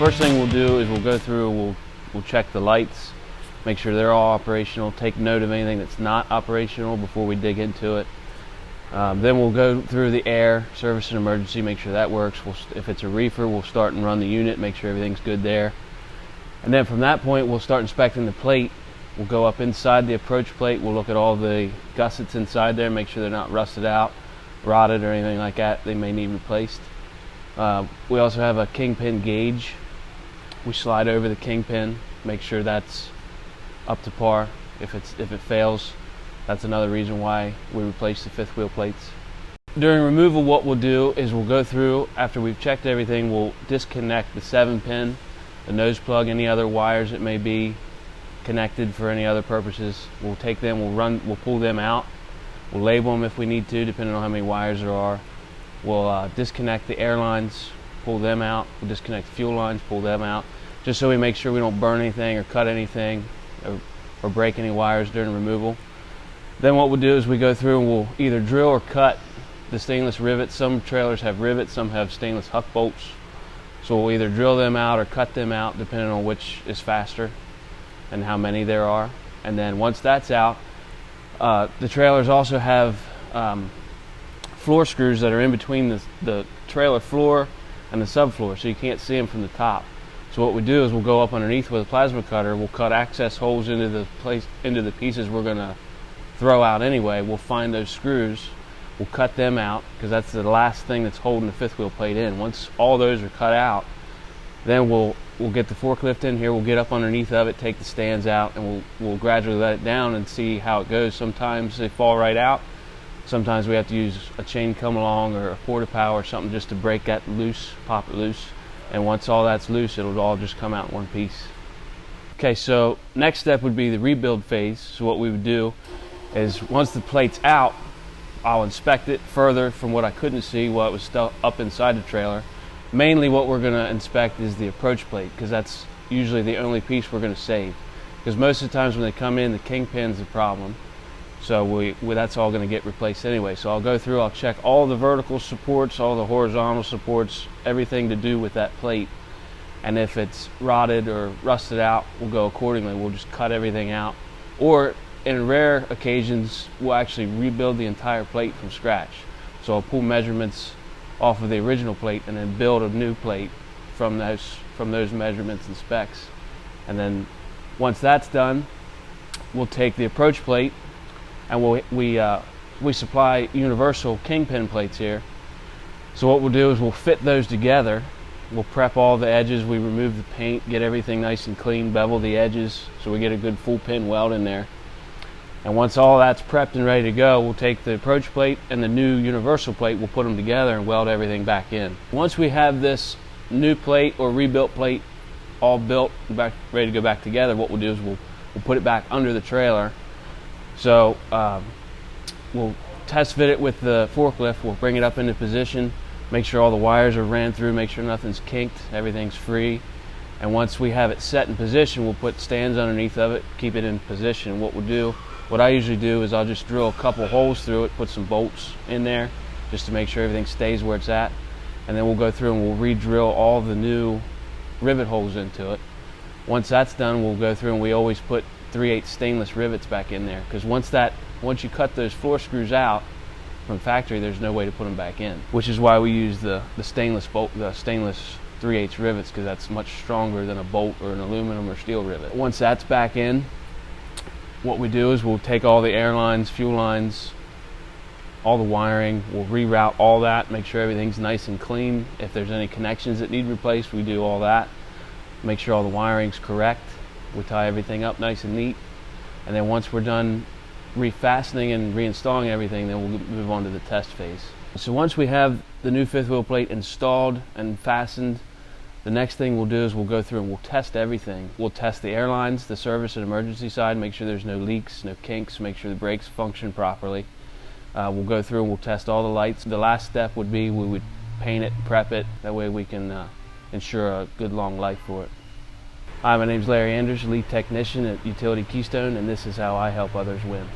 first thing we'll do is we'll go through, we'll check the lights, make sure they're all operational, take note of anything that's not operational before we dig into it. Then we'll go through the air, service and emergency, make sure that works. If it's a reefer, we'll start and run the unit, make sure everything's good there. And then from that point, we'll start inspecting the plate. We'll go up inside the approach plate, we'll look at all the gussets inside there, make sure they're not rusted out, rotted or anything like that. They may need replaced. We also have a kingpin gauge. We slide over the kingpin, make sure that's up to par. If it fails, that's another reason why we replace the fifth wheel plates. During removal, what we'll do is we'll go through, after we've checked everything, we'll disconnect the 7-pin, the nose plug, any other wires that may be connected for any other purposes. We'll take them, we'll pull them out. We'll label them if we need to, depending on how many wires there are. We'll disconnect the air lines, pull them out. We'll disconnect the fuel lines, pull them out, just so we make sure we don't burn anything or cut anything or break any wires during removal. Then what we'll do is we go through and we'll either drill or cut the stainless rivets. Some trailers have rivets, some have stainless huck bolts. So we'll either drill them out or cut them out, depending on which is faster and how many there are. And then once that's out, the trailers also have floor screws that are in between the trailer floor and the subfloor, so you can't see them from the top. So what we do is we'll go up underneath with a plasma cutter, we'll cut access holes into the pieces we're going to throw out anyway. We'll find those screws, we'll cut them out, because that's the last thing that's holding the fifth wheel plate in. Once all those are cut out, then we'll get the forklift in here, we'll get up underneath of it, take the stands out, and we'll gradually let it down and see how it goes. Sometimes they fall right out. Sometimes we have to use a chain come along or a porta power or something just to break that loose, pop it loose. And once all that's loose, it'll all just come out in one piece. Okay, so next step would be the rebuild phase. So what we would do is once the plate's out, I'll inspect it further from what I couldn't see while it was still up inside the trailer. Mainly what we're going to inspect is the approach plate, because that's usually the only piece we're going to save. Because most of the times when they come in, the kingpin's the problem. So that's all going to get replaced anyway. So I'll go through, I'll check all the vertical supports, all the horizontal supports, everything to do with that plate. And if it's rotted or rusted out, we'll go accordingly. We'll just cut everything out. Or in rare occasions, we'll actually rebuild the entire plate from scratch. So I'll pull measurements off of the original plate and then build a new plate from those measurements and specs. And then once that's done, we'll take the approach plate, and we supply universal kingpin plates here. So what we'll do is we'll fit those together. We'll prep all the edges, we remove the paint, get everything nice and clean, bevel the edges so we get a good full pin weld in there. And once all that's prepped and ready to go, we'll take the approach plate and the new universal plate, we'll put them together and weld everything back in. Once we have this new plate or rebuilt plate all built, ready to go back together, what we'll do is we'll put it back under the trailer. So we'll test fit it with the forklift, we'll bring it up into position, make sure all the wires are ran through, make sure nothing's kinked, everything's free. And once we have it set in position, we'll put stands underneath of it, keep it in position. What I usually do is I'll just drill a couple holes through it, put some bolts in there just to make sure everything stays where it's at. And then we'll go through and we'll re-drill all the new rivet holes into it. Once that's done, we'll go through and we always put 3/8 stainless rivets back in there, because once you cut those floor screws out from factory, there's no way to put them back in, which is why we use the stainless 3/8 rivets, because that's much stronger than a bolt or an aluminum or steel rivet. Once that's back in, what we do is we'll take all the air lines, fuel lines, all the wiring, we'll reroute all that, make sure everything's nice and clean. If there's any connections that need replaced, we do all that. Make sure all the wiring's correct. We tie everything up nice and neat. And then once we're done refastening and reinstalling everything, then we'll move on to the test phase. So once we have the new fifth wheel plate installed and fastened, the next thing we'll do is we'll go through and we'll test everything. We'll test the airlines, the service and emergency side, make sure there's no leaks, no kinks, make sure the brakes function properly. We'll go through and we'll test all the lights. The last step would be we would paint it, prep it, that way we can ensure a good long life for it. Hi, my name is Larry Anders, lead technician at Utility Keystone, and this is how I help others win.